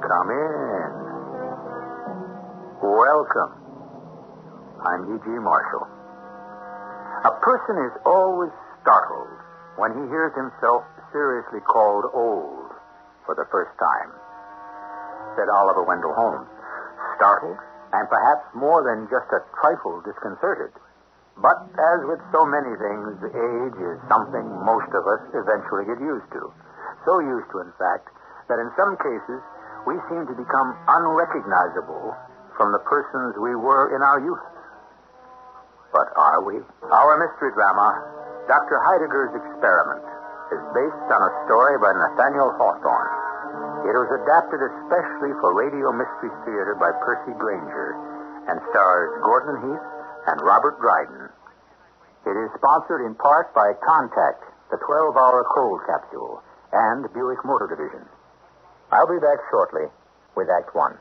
Come in. Welcome. I'm E.G. Marshall. A person is always startled when he hears himself seriously called old for the first time, said Oliver Wendell Holmes. Startled, and perhaps more than just a trifle disconcerted. But as with so many things, age is something most of us eventually get used to. So used to, in fact, that in some cases we seem to become unrecognizable from the persons we were in our youth. But are we? Our mystery drama, Dr. Heidegger's Experiment, is based on a story by Nathaniel Hawthorne. It was adapted especially for Radio Mystery Theater by Percy Granger and stars Gordon Heath and Robert Dryden. It is sponsored in part by Contact, the 12-hour cold capsule, and Buick Motor Division. I'll be back shortly with Act One.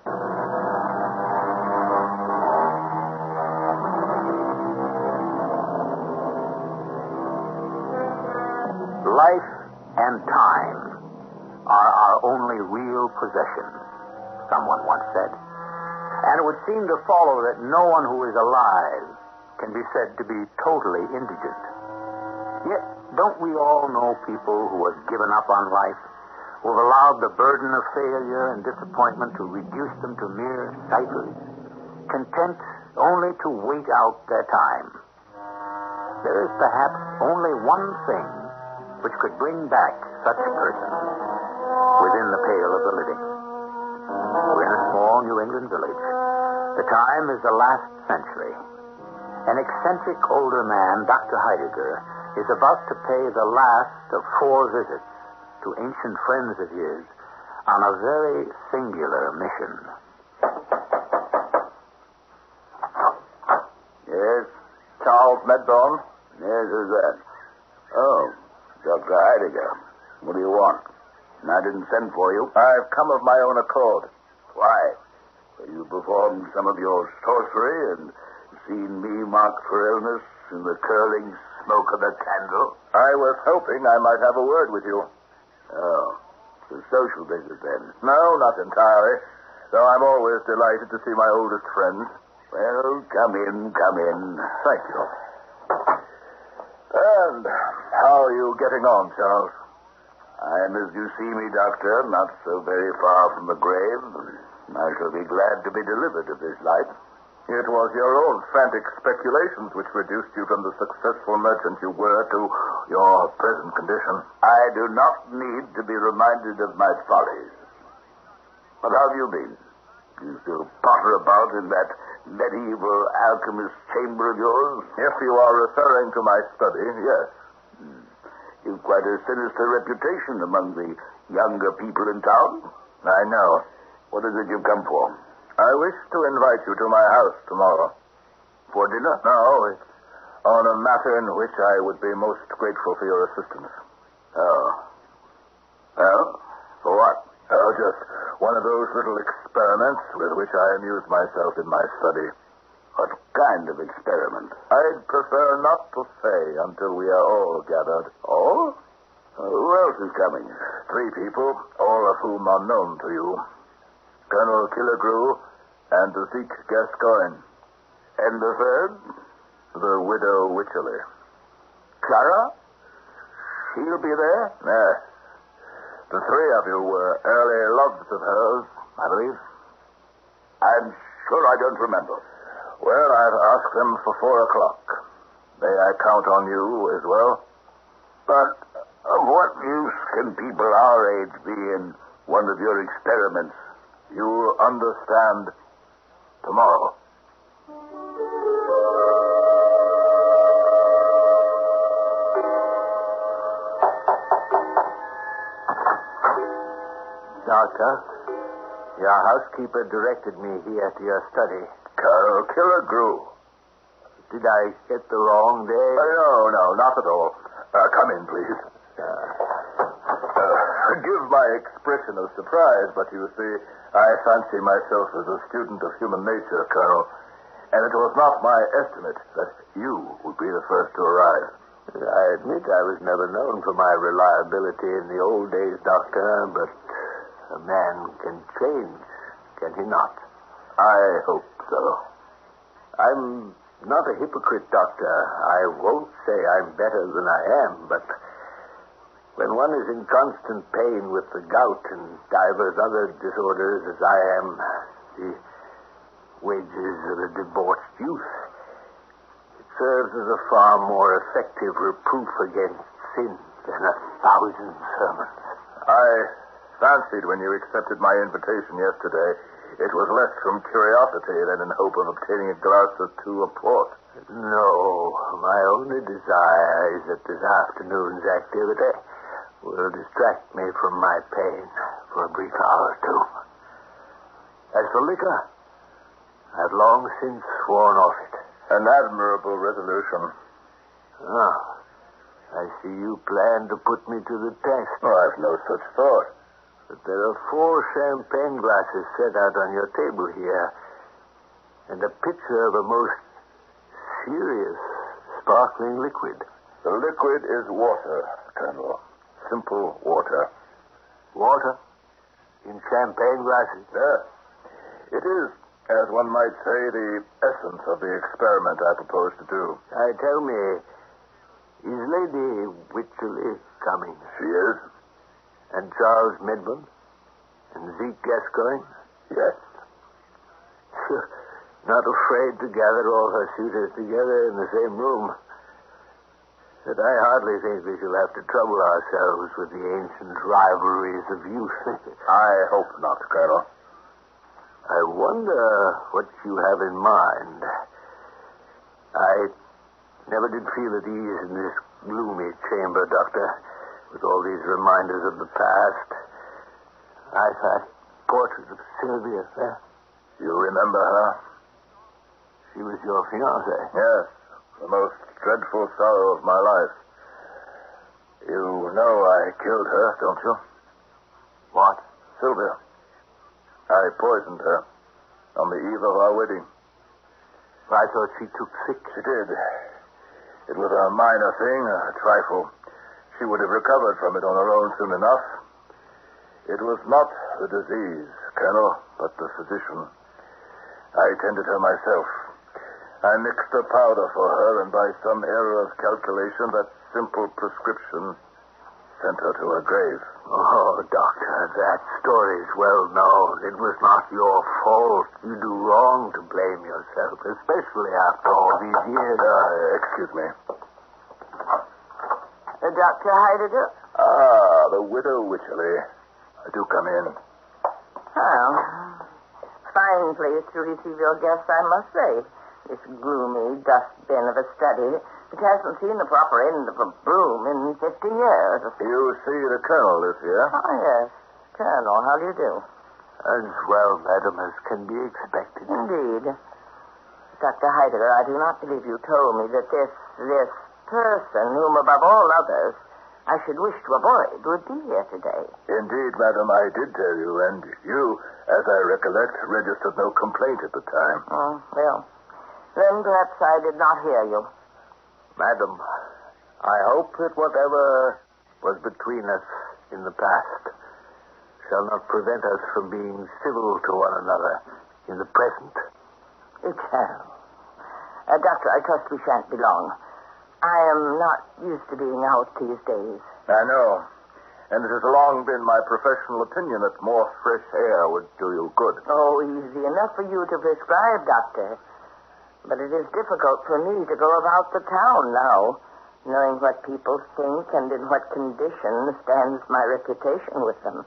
Life and time are our only real possessions, someone once said. And it would seem to follow that no one who is alive can be said to be totally indigent. Yet, don't we all know people who have given up on life, who have allowed the burden of failure and disappointment to reduce them to mere ciphers, content only to wait out their time? There is perhaps only one thing which could bring back such persons within the pale of the living. We're in a small New England village. The time is the last century. An eccentric older man, Dr. Heidegger, is about to pay the last of 4 visits to ancient friends of his on a very singular mission. Yes, Charles Medbourne? Yes, who's that? Oh, Dr. Heidegger. What do you want? I didn't send for you. I've come of my own accord. Why? You performed some of your sorcery and seen me marked for illness in the curling smoke of the candle? I was hoping I might have a word with you. Oh, it's a social visit then? No, not entirely. Though I'm always delighted to see my oldest friends. Well, come in. Thank you. And how are you getting on, Charles? I'm as you see me, Doctor, not so very far from the grave. I shall be glad to be delivered of this life. It was your own frantic speculations which reduced you from the successful merchant you were to your present condition. I do not need to be reminded of my follies. What have you been? You still potter about in that medieval alchemist chamber of yours? If you are referring to my study, yes. You've quite a sinister reputation among the younger people in town. I know. What is it you've come for? I wish to invite you to my house tomorrow. For dinner? No, it's on a matter in which I would be most grateful for your assistance. Oh. Well, for what? Oh, just one of those little experiments with which I amuse myself in my study. What kind of experiment? I'd prefer not to say until we are all gathered. All? Who else is coming? 3 people, all of whom are known to you. Colonel Killigrew and the Zeke Gascoigne. And the third? The widow Wycherley. Clara? She'll be there? Yes. The 3 of you were early loves of hers, I believe. I'm sure I don't remember. Well, I've asked them for 4 o'clock. May I count on you as well? But of what use can people our age be in one of your experiments? You'll understand tomorrow. Doctor, your housekeeper directed me here to your study. Colonel Killigrew. Did I get the wrong day? No, not at all. Come in, please. Forgive my expression of surprise, but you see, I fancy myself as a student of human nature, Colonel, and it was not my estimate that you would be the first to arrive. I admit I was never known for my reliability in the old days, Doctor, but A man can change, can he not? I hope so. I'm not a hypocrite, Doctor. I won't say I'm better than I am, but when one is in constant pain with the gout and divers other disorders, as I am, the wages of a debauched youth, it serves as a far more effective reproof against sin than 1,000 sermons. I fancied when you accepted my invitation yesterday, it was less from curiosity than in hope of obtaining a glass or two of port. No, my only desire is that this afternoon's activity will distract me from my pain for a brief hour or two. As for liquor, I've long since sworn off it. An admirable resolution. Ah, I see you plan to put me to the test. Oh, I've no such thought. But there are 4 champagne glasses set out on your table here, and a pitcher of a most serious sparkling liquid. The liquid is water, Colonel. Simple water. Water? In champagne glasses? Yes. It is, as one might say, the essence of the experiment I propose to do. Tell me, is Lady Wycherley coming? She is? And Charles Medbourne? And Zeke Gascoigne? Yes. Not afraid to gather all her suitors together in the same room. But I hardly think we shall have to trouble ourselves with the ancient rivalries of youth. I hope not, Colonel. I wonder what you have in mind. I never did feel at ease in this gloomy chamber, Doctor, with all these reminders of the past. That portrait of Sylvia there. You remember her? She was your fiancée. Yes, the most dreadful sorrow of my life. You know I killed her, don't you? What? Sylvia. I poisoned her on the eve of our wedding. I thought she took sick. She did. It was a minor thing, a trifle. She would have recovered from it on her own soon enough. It was not the disease, Colonel, but the physician. I tended her myself. I mixed a powder for her, and by some error of calculation, that simple prescription sent her to her grave. Oh, Doctor, that story's well known. It was not your fault. You do wrong to blame yourself, especially after all these years. Excuse me. Dr. Heidegger? Ah, the widow Wycherley. Do come in. Oh, fine place to receive your guests, I must say. This gloomy dustbin of a study that hasn't seen the proper end of a broom in 50 years. You see the Colonel is here? Oh, yes. Colonel, how do you do? As well, madam, as can be expected. Indeed. Dr. Heidegger, I do not believe you told me that this person, whom above all others I should wish to avoid, would be here today. Indeed, madam, I did tell you, and you, as I recollect, registered no complaint at the time. Oh, well, then perhaps I did not hear you. Madam, I hope that whatever was between us in the past shall not prevent us from being civil to one another in the present. It shall. Doctor, I trust we shan't be long. I am not used to being out these days. I know. And it has long been my professional opinion that more fresh air would do you good. Oh, easy enough for you to prescribe, Doctor. But it is difficult for me to go about the town now, knowing what people think and in what condition stands my reputation with them.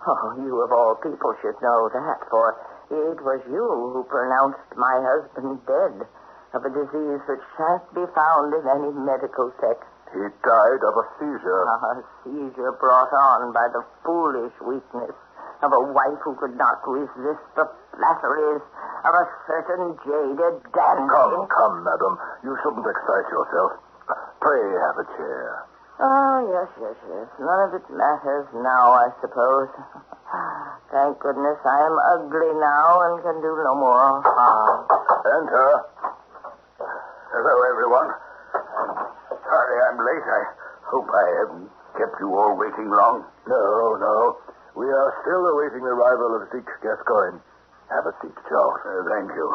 Oh, you of all people should know that, for it was you who pronounced my husband dead of a disease which shan't be found in any medical text. He died of a seizure. A seizure brought on by the foolish weakness of a wife who could not resist the flatteries of a certain jaded dandy. Come, madam. You shouldn't excite yourself. Pray have a chair. Oh, yes. None of it matters now, I suppose. Thank goodness I am ugly now and can do no more harm. Enter. Hello, everyone. Sorry I'm late. I hope I haven't kept you all waiting long. No. We are still awaiting the arrival of Zeke Gascoigne. Have a seat, Charles. Thank you.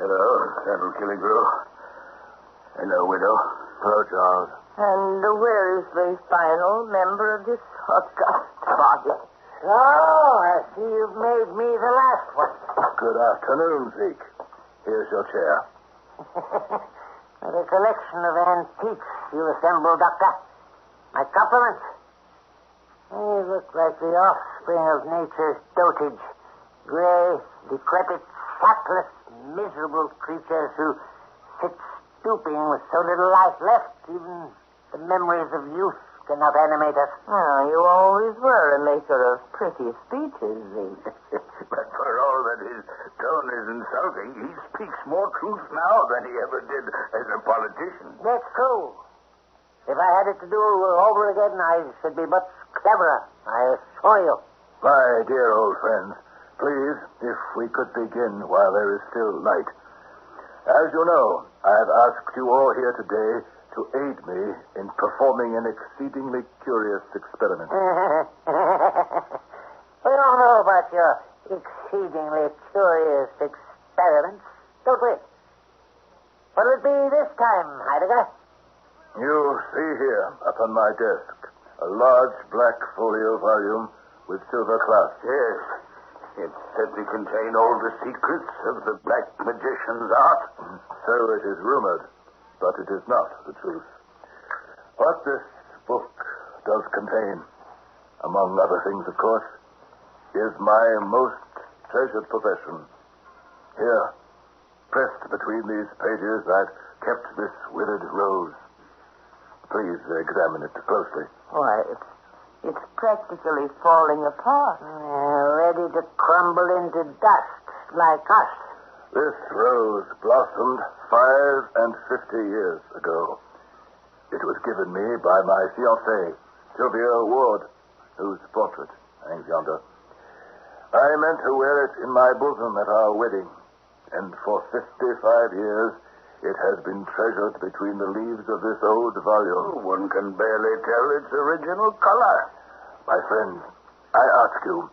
Hello, Colonel Killigrew. Hello, widow. Hello, Charles. And where is the final member of this august body? So, I see you've made me the last one. Good afternoon, Zeke. Here's your chair. What a collection of antiques you assembled, Doctor. My compliments. They look like the offspring of nature's dotage. Gray, decrepit, sapless, miserable creatures who sit stooping with so little life left, even the memories of youth cannot animate us. Oh, you always were a maker of pretty speeches, Zeke. But for all that his tone is insulting, he speaks more truth now than he ever did as a politician. That's true. If I had it to do over again, I should be much cleverer, I assure you. My dear old friends, please, if we could begin while there is still light. As you know, I have asked you all here today to aid me in performing an exceedingly curious experiment. We all know about your exceedingly curious experiments, don't we? What'll it be this time, Heidegger? You see here, upon my desk, a large black folio volume with silver clasp. Yes. It's said to contain all the secrets of the black magician's art. So it is rumored, but it is not the truth. What this book does contain, among other things, of course, is my most treasured possession. Here, pressed between these pages, I've kept this withered rose. Please examine it closely. Why, it's practically falling apart. Ready to crumble into dust like us. This rose blossomed 55 years ago. It was given me by my fiancée, Sylvia Ward, whose portrait hangs yonder. I meant to wear it in my bosom at our wedding, and for 55 years it has been treasured between the leaves of this old volume. One can barely tell its original color. My friends, I ask you,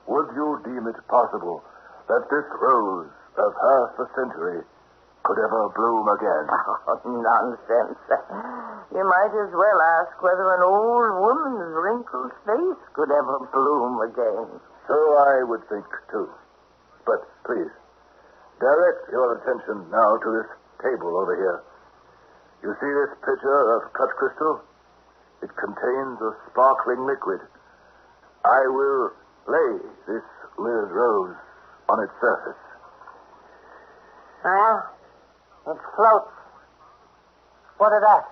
would you deem it possible that this rose of half a century could ever bloom again? Oh, nonsense. You might as well ask whether an old woman's wrinkled face could ever bloom again. So I would think, too. But please, direct your attention now to this table over here. You see this pitcher of cut crystal? It contains a sparkling liquid. I will lay this withered rose on its surface. Well, it floats. What of that?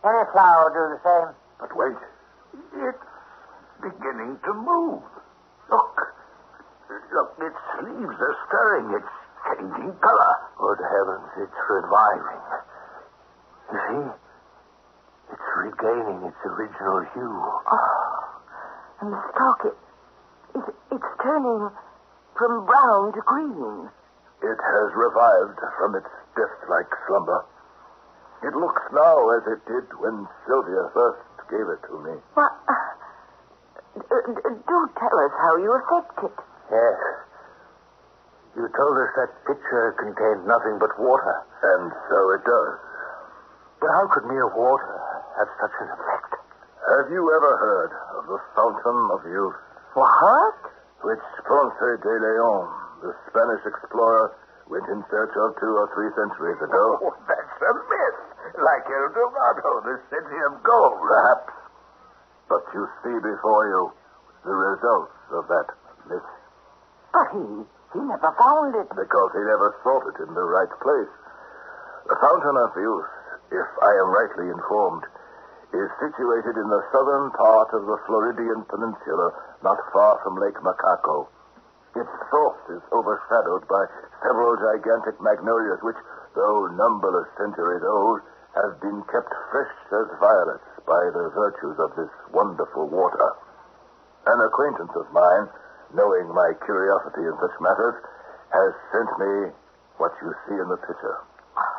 Any flower do the same. But wait. It's beginning to move. Look, its leaves are stirring. It's changing color. Good heavens, it's reviving. You see? It's regaining its original hue. Oh, and the stalk, it's turning from brown to green. It has revived from its death-like slumber. It looks now as it did when Sylvia first gave it to me. Well, do tell us how you affect it. Yes. You told us that pitcher contained nothing but water. And so it does. But how could mere water have such an effect? Have you ever heard of the Fountain of Youth? What? Which Ponce de Leon, the Spanish explorer, went in search of 2 or 3 centuries ago? Oh, that's a myth. Like El Dorado, the city of gold. Perhaps. But you see before you the results of that myth. But he never found it. Because he never sought it in the right place. The Fountain of Youth, if I am rightly informed, is situated in the southern part of the Floridian Peninsula, not far from Lake Macaco. Its source is overshadowed by several gigantic magnolias which, though numberless centuries old, have been kept fresh as violets by the virtues of this wonderful water. An acquaintance of mine, knowing my curiosity in such matters, has sent me what you see in the pitcher.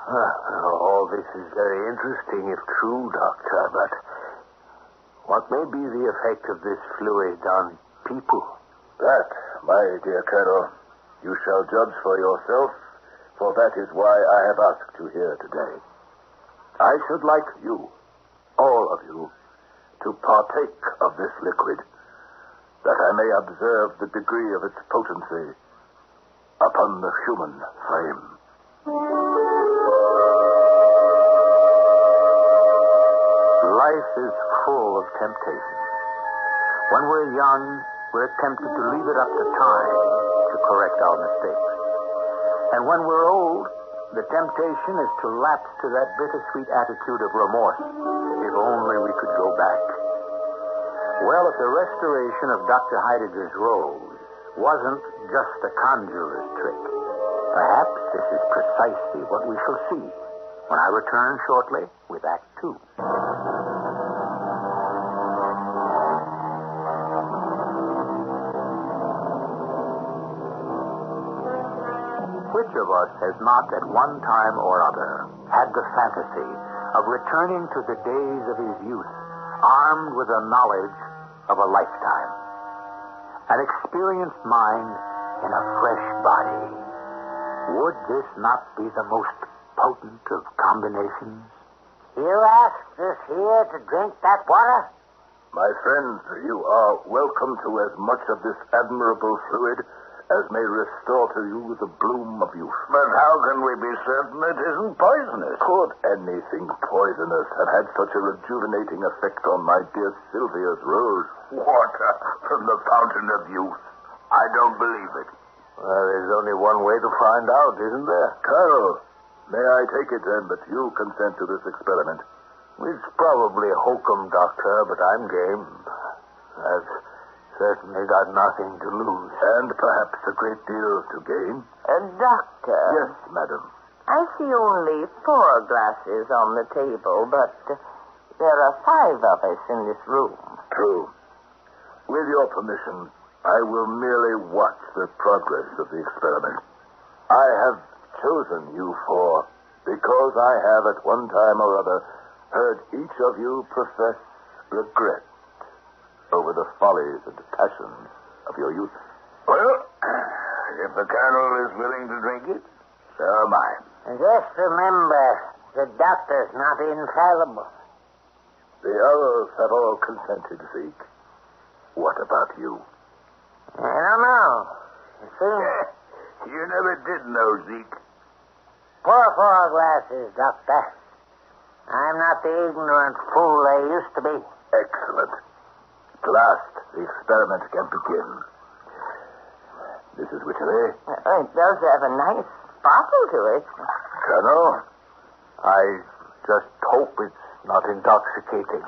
All this is very interesting, if true, Doctor, but What may be the effect of this fluid on people? That, my dear Colonel, you shall judge for yourself, for that is why I have asked you here today. I should like you, all of you, to partake of this liquid, that I may observe the degree of its potency upon the human frame. Life is full of temptation. When we're young, we're tempted to leave it up to time to correct our mistakes. And when we're old, the temptation is to lapse to that bittersweet attitude of remorse. If only we could go back. Well, if the restoration of Dr. Heidegger's rose wasn't just a conjurer's trick, perhaps this is precisely what we shall see when I return shortly with Act 2. Which of us has not at one time or other had the fantasy of returning to the days of his youth, armed with the knowledge of a lifetime? An experienced mind in a fresh body. Would this not be the most potent of combinations? You asked us here to drink that water? My friends, you are welcome to as much of this admirable fluid as may restore to you the bloom of youth. But how can we be certain it isn't poisonous? Could anything poisonous have had such a rejuvenating effect on my dear Sylvia's rose? Water from the fountain of youth. I don't believe it. Well, there's only one way to find out, isn't there? Colonel, may I take it then that you consent to this experiment? It's probably hokum, Doctor, but I'm game. I've certainly got nothing to lose. And perhaps a great deal to gain. Doctor. Yes, madam. I see only 4 glasses on the table, but there are 5 of us in this room. True. With your permission, I will merely watch the progress of the experiment. I have chosen you four because I have at one time or other heard each of you profess regret over the follies and passions of your youth. Well, if the Colonel is willing to drink it, so am I. Just remember, the doctor's not infallible. The others have all consented, Zeke. What about you? I don't know. You see? You never did know, Zeke. Pour 4 glasses, Doctor. I'm not the ignorant fool I used to be. Excellent. At last, the experiment can begin. Mrs. Wycherley? It does have a nice bottle to it. Colonel? I just hope it's not intoxicating.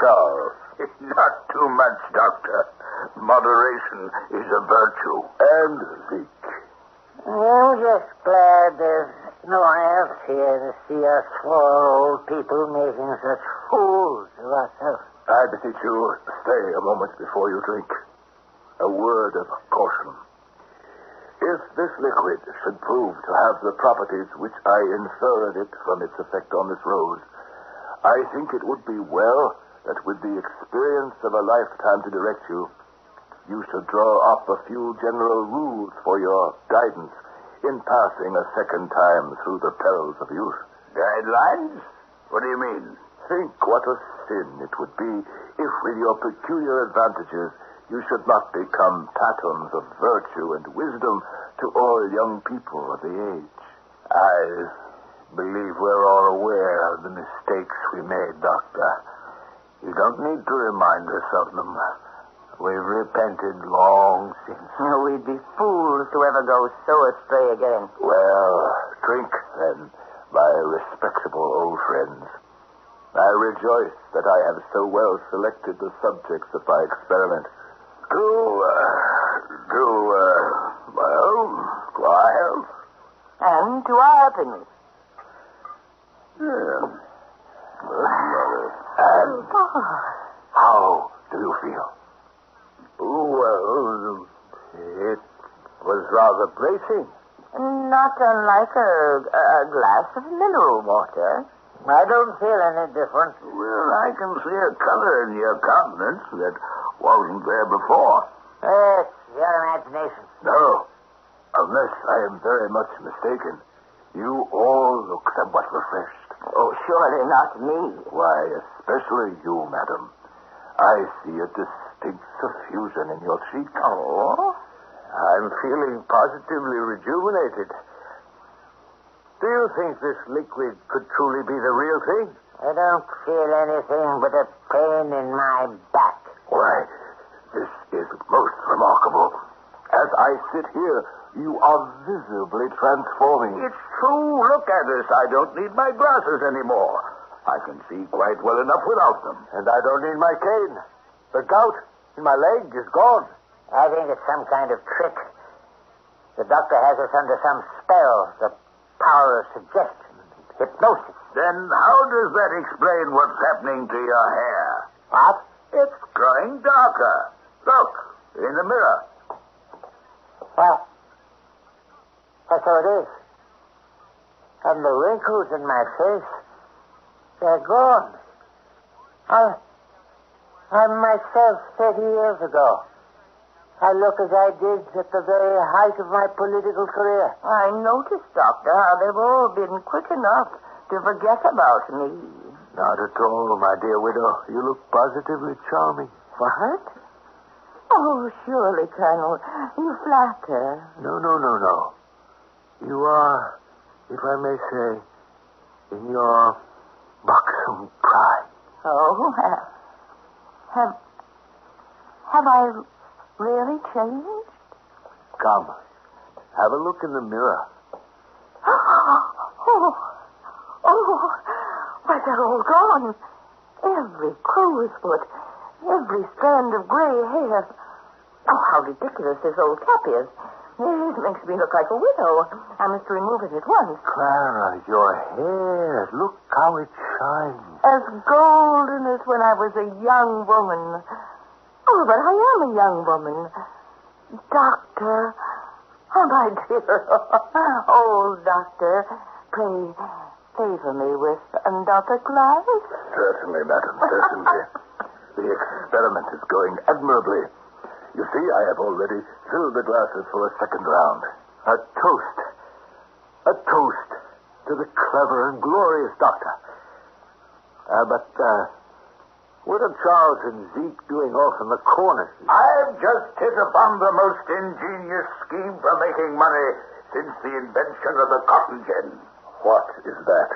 Charles? Not too much, Doctor. Moderation is a virtue. And Zeke? I'm just glad there's no one else here to see us 4 old people making such fools of ourselves. I beseech you, stay a moment before you drink. A word of caution. If this liquid should prove to have the properties which I infer of it from its effect on this rose, I think it would be well that with the experience of a lifetime to direct you, you should draw up a few general rules for your guidance in passing a second time through the perils of youth. Guidelines? What do you mean? Think what a sin it would be if, with your peculiar advantages, you should not become patterns of virtue and wisdom to all young people of the age. I believe we're all aware of the mistakes we made, Doctor. You don't need to remind us of them. We've repented long since. We'd be fools to ever go so astray again. Well, drink, then, my respectable old friends. I rejoice that I have so well selected the subjects of my experiment. To our health. And to our happiness. Yeah. And how do you feel? Well, it was rather bracing. Not unlike a glass of mineral water. I don't feel any different. Well, I can see a color in your countenance that wasn't there before. It's your imagination. No. Unless I am very much mistaken, you all look somewhat refreshed. Oh, surely not me. Why, especially you, madam. I see a distinct suffusion in your cheek. Oh? I'm feeling positively rejuvenated. Do you think this liquid could truly be the real thing? I don't feel anything but a pain in my back. Why, this is most remarkable. As I sit here, you are visibly transforming. It's true. Look at us. I don't need my glasses anymore. I can see quite well enough without them. And I don't need my cane. The gout in my leg is gone. I think it's some kind of trick. The doctor has us under some spell. The power of suggestion, hypnosis. Then how does that explain what's happening to your hair? What? It's growing darker. Look, in the mirror. Well, that's how it is. And the wrinkles in my face, they're gone. I'm myself 30 years ago. I look as I did at the very height of my political career. I noticed, Doctor, how they've all been quick enough to forget about me. Not at all, my dear widow. You look positively charming. What? Oh, surely, Colonel. You flatter. No. You are, if I may say, in your buxom pride. Oh, have I really changed? Come, have a look in the mirror. Oh, why, they're all gone. Every crow's foot, every strand of gray hair. Oh, how ridiculous this old cap is. It makes me look like a widow. I must remove it at once. Clara, your hair, look how it shines. As golden as when I was a young woman. Oh, but I am a young woman. Doctor. Oh, my dear. Oh, doctor, pray favor me with another glass. Certainly, madam, certainly. The experiment is going admirably. You see, I have already filled the glasses for a second round. A toast. A toast to the clever and glorious doctor. But what are Charles and Zeke doing off in the corner? I've just hit upon the most ingenious scheme for making money since the invention of the cotton gin. What is that?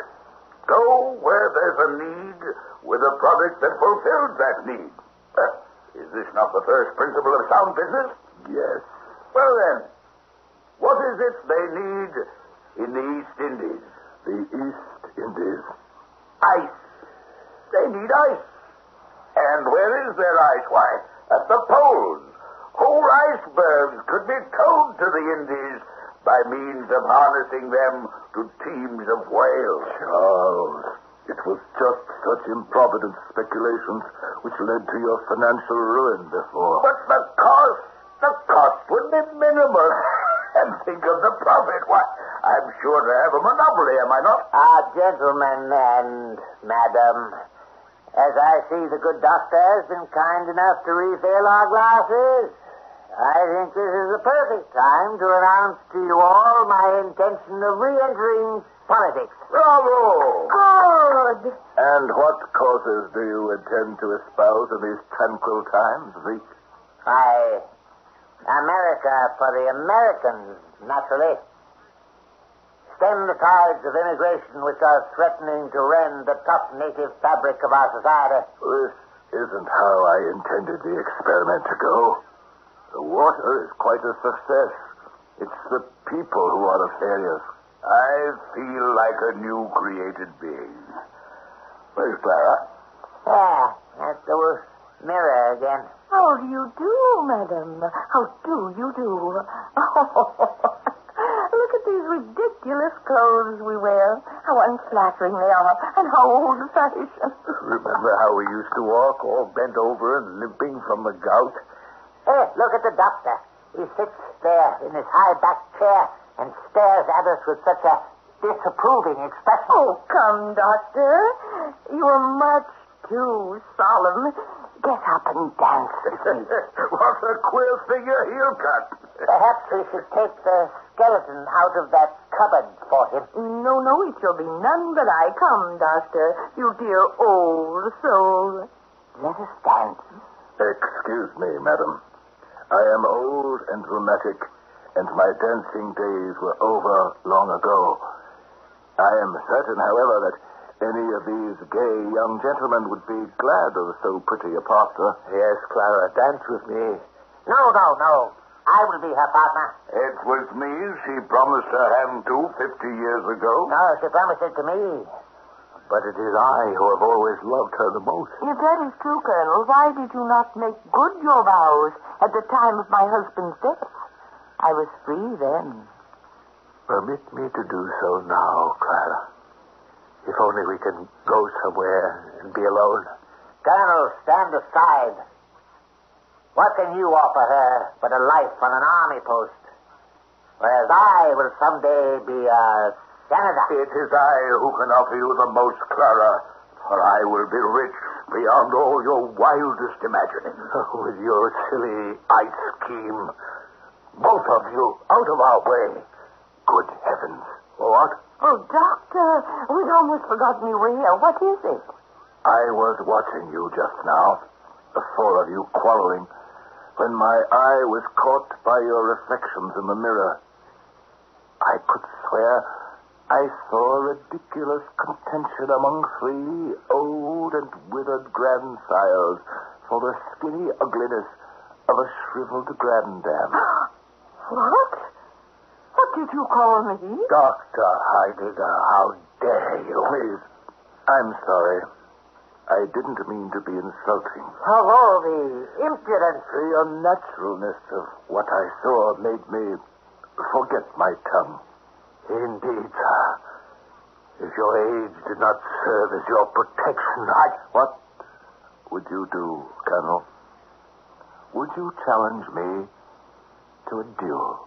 Go where there's a need with a product that fulfills that need. Is this not the first principle of sound business? Yes. Well, then, what is it they need in the East Indies? The East Indies. Ice. They need ice. And where is their ice? Why, at the poles. Whole icebergs could be towed to the Indies by means of harnessing them to teams of whales. Charles, it was just such improvident speculations which led to your financial ruin before. But the cost would be minimal. And think of the profit. Why, I'm sure to have a monopoly, am I not? Gentlemen and madam, as I see the good doctor has been kind enough to refill our glasses, I think this is the perfect time to announce to you all my intention of re-entering politics. Bravo! Good. And what causes do you intend to espouse in these tranquil times, Zeke? America for the Americans, naturally. Stem the tides of immigration which are threatening to rend the tough native fabric of our society. This isn't how I intended the experiment to go. The water is quite a success. It's the people who are the failures. I feel like a new created being. Where's Clara? At the mirror again. How do you do, madam? How do you do? Look at these ridiculous clothes we wear. How unflattering they are, and how old-fashioned. Remember how we used to walk, all bent over and limping from the gout? Hey, look at the doctor. He sits there in his high-backed chair and stares at us with such a disapproving expression. Oh, come, Doctor. You are much too solemn. Get up and dance with me. What a queer figure he'll cut. Perhaps we should take the skeleton out of that cupboard for him. No, it shall be none but I. Come, Doctor, you dear old soul. Let us dance. Excuse me, madam. I am old and rheumatic, and my dancing days were over long ago. I am certain, however, that any of these gay young gentlemen would be glad of so pretty a partner. Yes, Clara, dance with me. No. I will be her partner. It was me she promised her hand to 50 years ago. No, she promised it to me. But it is I who have always loved her the most. If that is true, Colonel, why did you not make good your vows at the time of my husband's death? I was free then. Permit me to do so now, Clara. If only we can go somewhere and be alone. Colonel, stand aside. What can you offer her but a life on an army post? Whereas I will someday be a senator. It is I who can offer you the most, Clara, for I will be rich beyond all your wildest imagining. With your silly ice scheme. Both of you out of our way. Good heavens. What? Oh, Doctor, we'd almost forgotten you were here. What is it? I was watching you just now, the four of you quarreling, when my eye was caught by your reflections in the mirror. I could swear I saw a ridiculous contention among three old and withered grandsires for the skinny ugliness of a shriveled grandam. What? What did you call me? Dr. Heidegger, how dare you? Please, I'm sorry. I didn't mean to be insulting. Hello, the impudence. The unnaturalness of what I saw made me forget my tongue. Indeed, sir. If your age did not serve as your protection, What would you do, Colonel? Would you challenge me to a duel?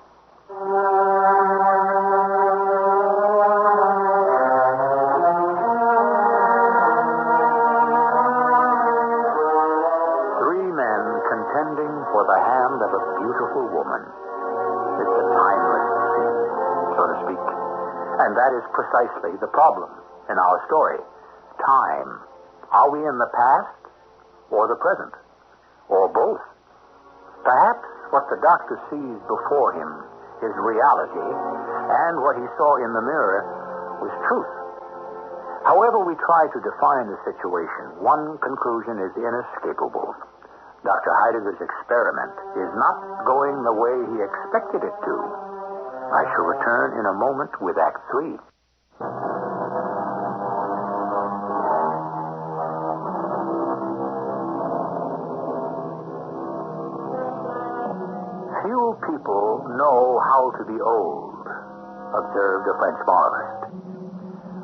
Three men contending for the hand of a beautiful woman. It's a timeless scene, so to speak. And that is precisely the problem in our story. Time. Are we in the past or the present? Or both? Perhaps what the doctor sees before him is reality, and what he saw in the mirror was truth. However we try to define the situation, one conclusion is inescapable. Dr. Heidegger's experiment is not going the way he expected it to. I shall return in a moment with Act 3. Few people know how to be old, observed a French moralist.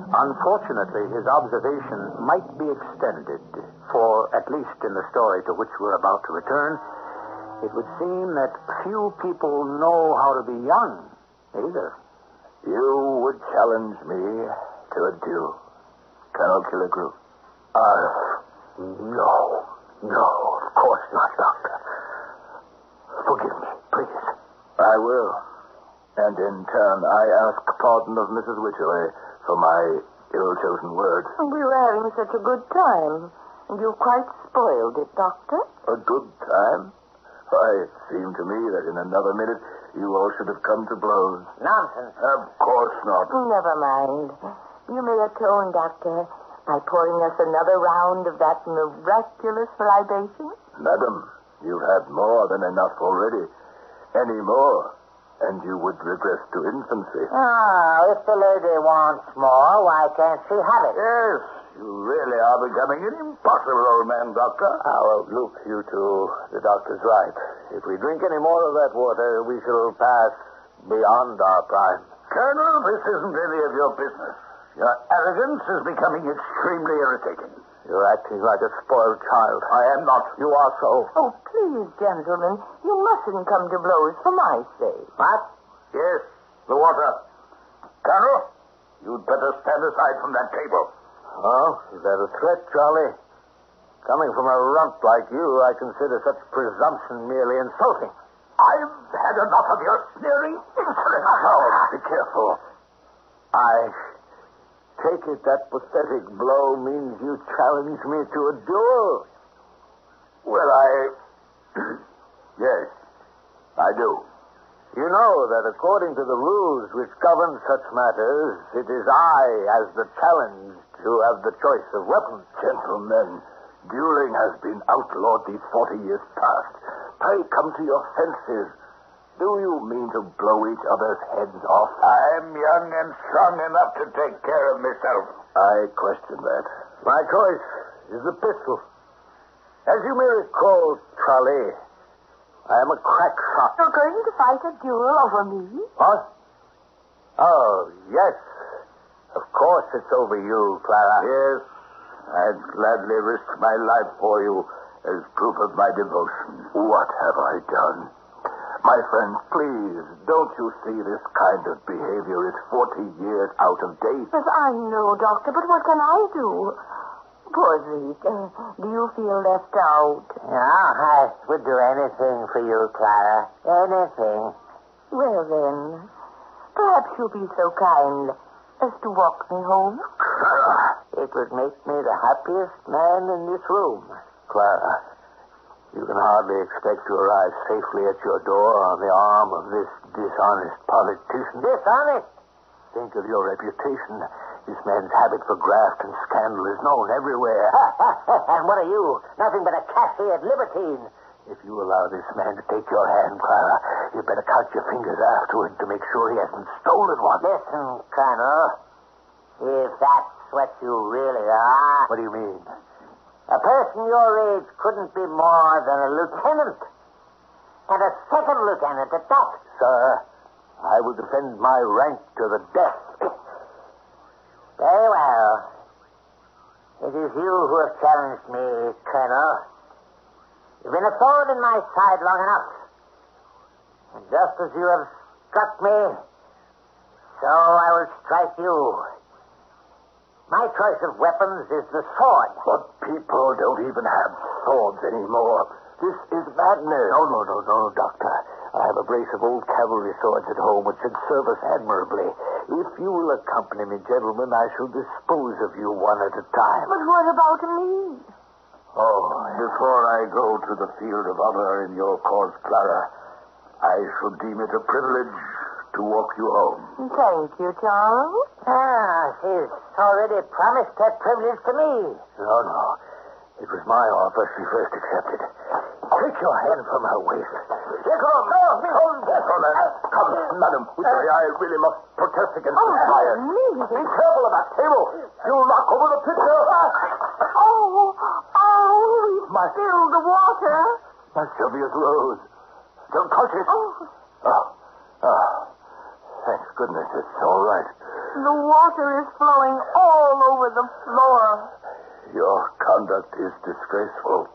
Unfortunately, his observation might be extended, for, at least in the story to which we're about to return, it would seem that few people know how to be young, either. You would challenge me to a duel, Colonel Killigrew? No, of course not, Doctor. Forgive me, please. I will. And in turn, I ask pardon of Mrs. Wycherley for my ill-chosen words. We were having such a good time, and you quite spoiled it, Doctor. A good time? Why, it seemed to me that in another minute you all should have come to blows. Nonsense. Of course not. Never mind. You may atone, Doctor, by pouring us another round of that miraculous libation. Madam, you've had more than enough already. Any more, and you would regress to infancy. If the lady wants more, why can't she have it? Yes, you really are becoming an impossible old man, Doctor. Well, look, you two, the doctor's right. If we drink any more of that water, we shall pass beyond our prime. Colonel, this isn't any of your business. Your arrogance is becoming extremely irritating. You're acting like a spoiled child. I am not. You are so. Oh, please, gentlemen, you mustn't come to blows for my sake. What? Yes, the water. Colonel, You'd better stand aside from that table. Oh, is that a threat, Charlie? Coming from a runt like you, I consider such presumption merely insulting. I've had enough of your sneering insolence. Oh, be careful. I take it that pathetic blow means you challenge me to a duel. Well, yes, I do. You know that according to the rules which govern such matters, it is I, as the challenged, who have the choice of weapons. Gentlemen, dueling has been outlawed these 40 years past. Pray come to your senses. Do you mean to blow each other's heads off? I'm young and strong enough to take care of myself. I question that. My choice is the pistol. As you may recall, Charlie, I am a crack shot. You're going to fight a duel over me? What? Oh, yes. Of course it's over you, Clara. Yes, I'd gladly risk my life for you as proof of my devotion. What have I done? My friends, please, don't you see this kind of behavior is 40 years out of date? Yes, I know, Doctor, but what can I do? Poor Zeke, do you feel left out? Yeah, I would do anything for you, Clara. Anything. Well, then, perhaps you'll be so kind as to walk me home. Clara! It would make me the happiest man in this room. Clara, you can hardly expect to arrive safely at your door on the arm of this dishonest politician. Dishonest? Think of your reputation. This man's habit for graft and scandal is known everywhere. And what are you? Nothing but a cashiered libertine. If you allow this man to take your hand, Clara, you better count your fingers afterward to make sure he hasn't stolen one. Listen, Colonel, if that's what you really are... What do you mean? A person your age couldn't be more than a lieutenant. And a second lieutenant at that. Sir, I will defend my rank to the death. Very well. It is you who have challenged me, Colonel. You've been a thorn in my side long enough. And just as you have struck me, so I will strike you. My choice of weapons is the sword. But people don't even have swords anymore. This is madness. No, Doctor. I have a brace of old cavalry swords at home which should serve us admirably. If you will accompany me, gentlemen, I shall dispose of you one at a time. But what about me? Oh, before I go to the field of honor in your cause, Clara, I should deem it a privilege to walk you home. Thank you, Charles. She's already promised that privilege to me. No. It was my offer she first accepted. Take your hand from her waist. Here comes. Gentlemen. Come, madam. I really must protest against this fire. Me? Be careful of that table. You'll knock over the pitcher. We spilled the water. My Sylvia's rose. Don't touch it. Thank goodness it's all right. The water is flowing all over the floor. Your conduct is disgraceful.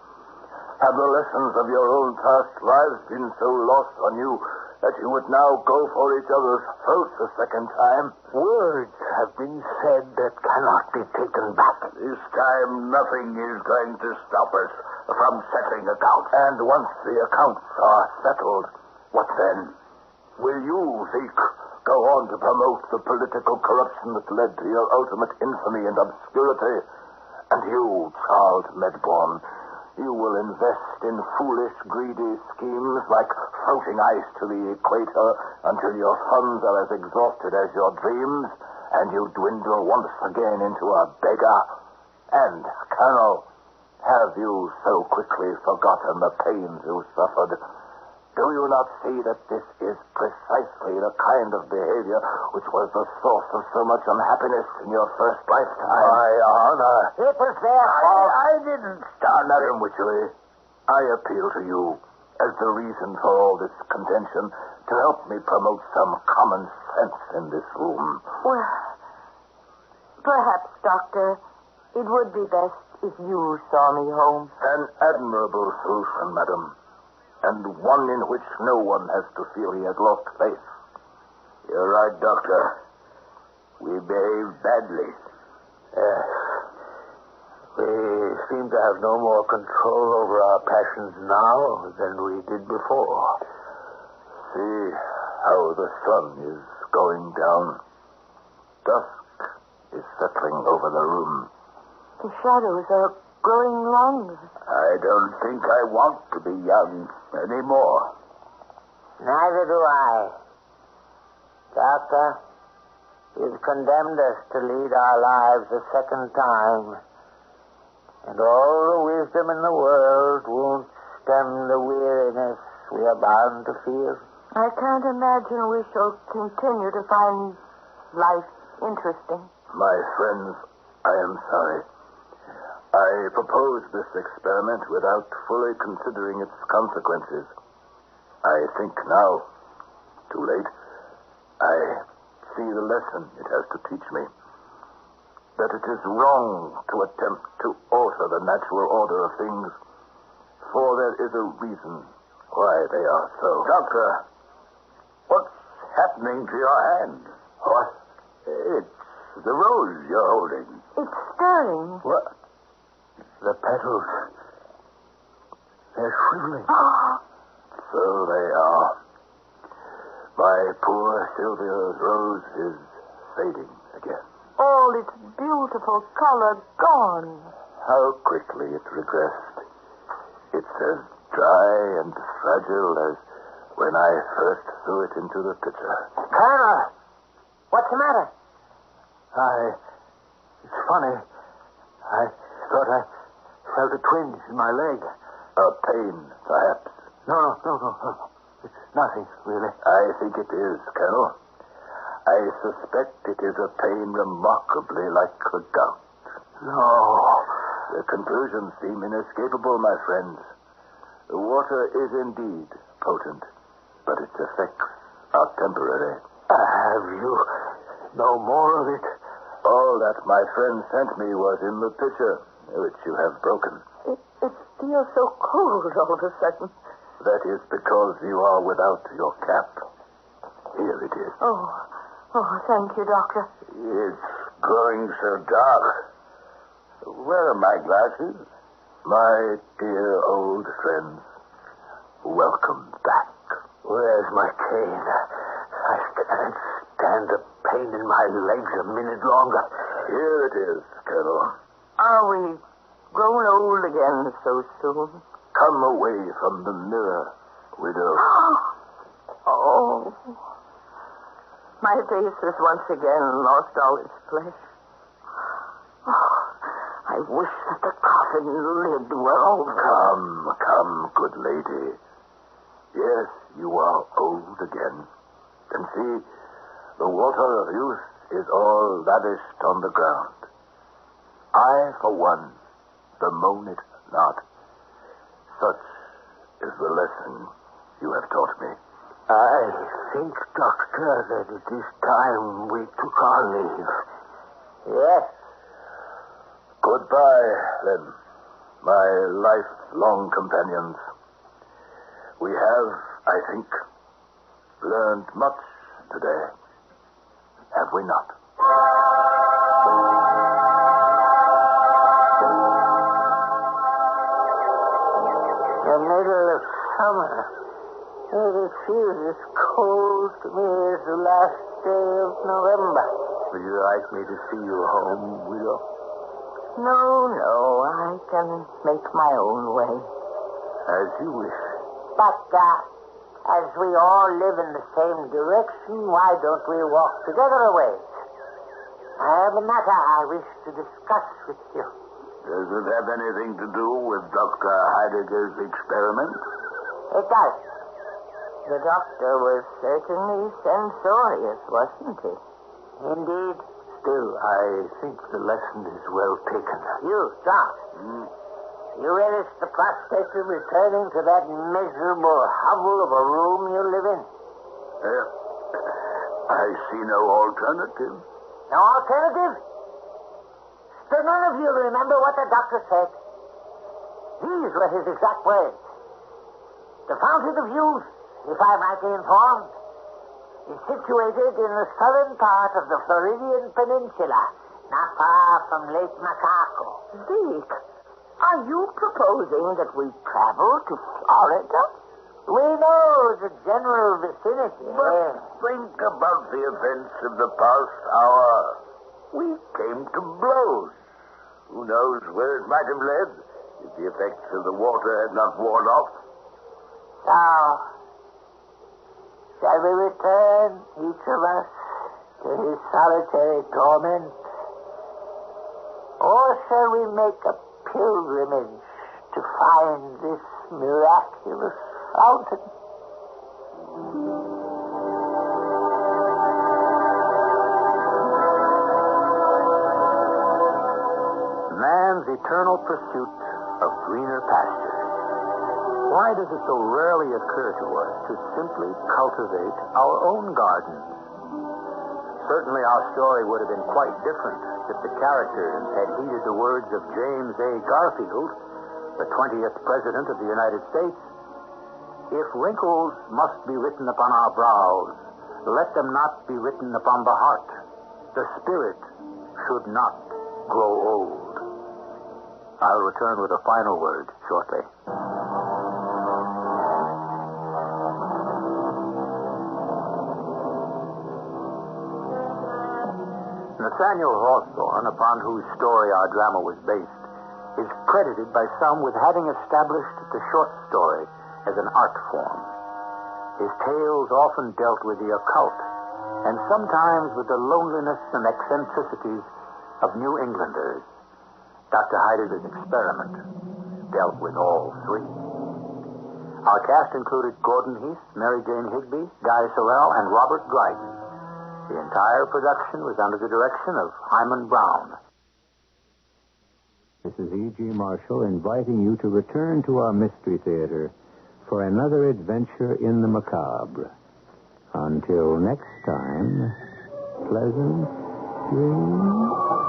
Have the lessons of your own past lives been so lost on you that you would now go for each other's throats a second time? Words have been said that cannot be taken back. This time nothing is going to stop us from settling accounts. And once the accounts are settled, what then? Will you, Zeke, go on to promote the political corruption that led to your ultimate infamy and obscurity? And you, Charles Medbourne, you will invest in foolish, greedy schemes like floating ice to the equator until your funds are as exhausted as your dreams, and you dwindle once again into a beggar. And, Colonel, have you so quickly forgotten the pains you suffered? Do you not see that this is precisely the kind of behavior which was the source of so much unhappiness in your first lifetime? My honor. It was their fault. I didn't start nothing, Wycherley. I appeal to you as the reason for all this contention to help me promote some common sense in this room. Well, perhaps, Doctor, it would be best if you saw me home. An admirable solution, madam. And one in which no one has to feel he has lost faith. You're right, Doctor. We behaved badly. Yes. We seem to have no more control over our passions now than we did before. See how the sun is going down. Dusk is settling over the room. The shadows are growing longer. I don't think I want to be young anymore. Neither do I. Doctor, you've condemned us to lead our lives a second time. And all the wisdom in the world won't stem the weariness we are bound to feel. I can't imagine we shall continue to find life interesting. My friends, I am sorry. I proposed this experiment without fully considering its consequences. I think now, too late, I see the lesson it has to teach me. That it is wrong to attempt to alter the natural order of things, for there is a reason why they are so. Doctor, what's happening to your hand? What? It's the rose you're holding. It's stirring. What? The petals. They're shriveling. So they are. My poor Sylvia's rose is fading again. All its beautiful color gone. How quickly it regressed. It's as dry and fragile as when I first threw it into the pitcher. Colonel, what's the matter? It's funny. I thought I felt a twinge in my leg. A pain, perhaps. No. It's nothing, really. I think it is, Colonel. I suspect it is a pain remarkably like the gout. No. The conclusions seem inescapable, my friends. The water is indeed potent, but its effects are temporary. Have you no more of it? All that my friend sent me was in the pitcher, which you have broken. It feels so cold all of a sudden. That is because you are without your cap. Here it is. Oh, thank you, Doctor. It's growing so dark. Where are my glasses? My dear old friends, welcome back. Where's my cane? I can't stand the pain in my legs a minute longer. Here it is, Colonel. Are we grown old again so soon? Come away from the mirror, widow. Oh. My face has once again lost all its flesh. Oh, I wish that the coffin lid were over. Come, good lady. Yes, you are old again. And see, the water of youth is all lavished on the ground. I, for one, bemoan it not. Such is the lesson you have taught me. I think, Doctor, that it is time we took our leave. Yes. Goodbye, then, my lifelong companions. We have, I think, learned much today, have we not? The middle of summer. It feels as cold to me as the last day of November. Would you like me to see you home, widow? No, I can make my own way. As you wish. But, as we all live in the same direction, why don't we walk together a ways? I have a matter I wish to discuss with you. Does it have anything to do with Dr. Heidegger's experiment? It does. The doctor was certainly censorious, wasn't he? Indeed. Still, I think the lesson is well taken. You, John. You relish the prospect of returning to that miserable hovel of a room you live in? I see no alternative. No alternative? Do none of you remember what the doctor said? These were his exact words. The fountain of youth, if I might be informed. is situated in the southern part of the Floridian Peninsula, not far from Lake Macabre. Zeke, are you proposing that we travel to Florida? We know the general vicinity. But think about the events of the past hour. We came to blows. Who knows where it might have led if the effects of the water had not worn off? Now, shall we return, each of us, to his solitary torment? Or shall we make a pilgrimage to find this miraculous fountain? Man's eternal pursuit of greener pastures. Why does it so rarely occur to us to simply cultivate our own gardens? Certainly our story would have been quite different if the characters had heeded the words of James A. Garfield, the 20th President of the United States. If wrinkles must be written upon our brows, let them not be written upon the heart. The spirit should not grow old. I'll return with a final word shortly. Nathaniel Hawthorne, upon whose story our drama was based, is credited by some with having established the short story as an art form. His tales often dealt with the occult, and sometimes with the loneliness and eccentricities of New Englanders. Dr. Heidegger's Experiment dealt with all three. Our cast included Gordon Heath, Mary Jane Higby, Guy Sorrell, and Robert Dryden. The entire production was under the direction of Himan Brown. This is E.G. Marshall inviting you to return to our Mystery Theater for another adventure in the macabre. Until next time, pleasant dreams.